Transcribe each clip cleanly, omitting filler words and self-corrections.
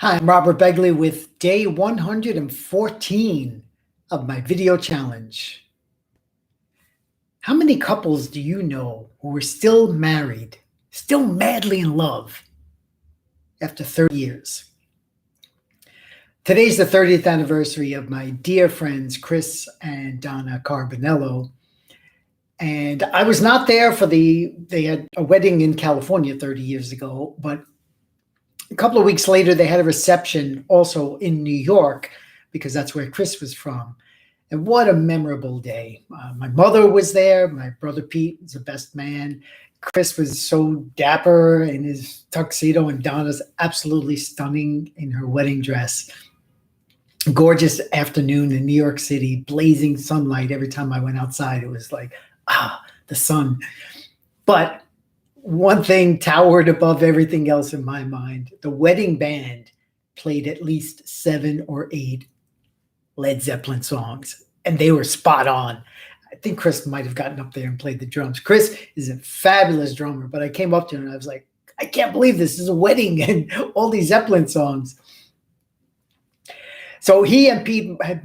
Hi, I'm Robert Begley with day 114 of my video challenge. How many couples do you know who are still married, still madly in love after 30 years? Today's the 30th anniversary of my dear friends Chris and Donna Carbonello. And I was not there they had a wedding in California 30 years ago, but a couple of weeks later, they had a reception also in New York because that's where Chris was from. And what a memorable day. My mother was there. My brother Pete was the best man. Chris was so dapper in his tuxedo, and Donna's absolutely stunning in her wedding dress. Gorgeous afternoon in New York City, blazing sunlight. Every time I went outside, it was like, the sun. But one thing towered above everything else in my mind. The wedding band played at least 7 or 8 Led Zeppelin songs, and they were spot on. I think Chris might have gotten up there and played the drums. Chris is a fabulous drummer, but I came up to him and I was like, I can't believe this is a wedding and all these Zeppelin songs. So he and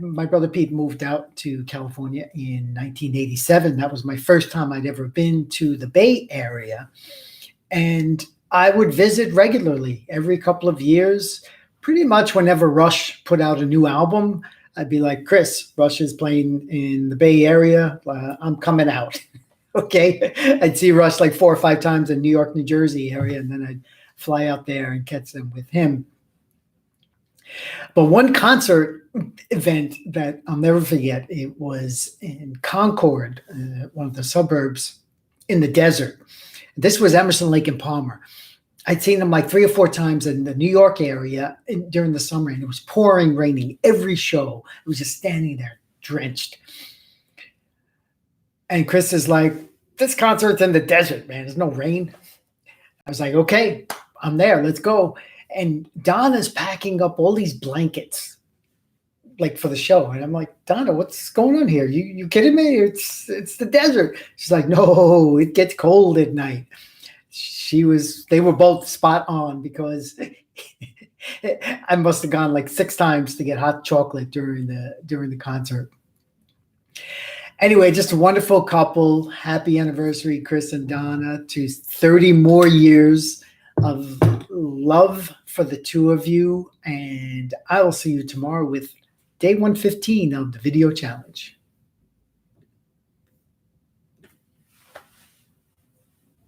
my brother Pete, moved out to California in 1987. That was my first time I'd ever been to the Bay Area. And I would visit regularly every couple of years. Pretty much whenever Rush put out a new album, I'd be like, Chris, Rush is playing in the Bay Area. I'm coming out. Okay. I'd see Rush like 4 or 5 times in New York, New Jersey area, and then I'd fly out there and catch them with him. But one concert event that I'll never forget, it was in Concord, one of the suburbs in the desert. This was Emerson, Lake and Palmer. I'd seen them like 3 or 4 times in the New York area during the summer, and it was pouring, raining every show. It was just standing there drenched. And Chris is like, this concert's in the desert, man. There's no rain. I was like, okay, I'm there. Let's go. And Donna's packing up all these blankets, like for the show. And I'm like, Donna, what's going on here? You kidding me? It's the desert. She's like, no, it gets cold at night. They were both spot on because I must have gone like 6 times to get hot chocolate during the concert. Anyway, just a wonderful couple. Happy anniversary, Chris and Donna, to 30 more years of love for the two of you. And I will see you tomorrow with day 115 of the video challenge.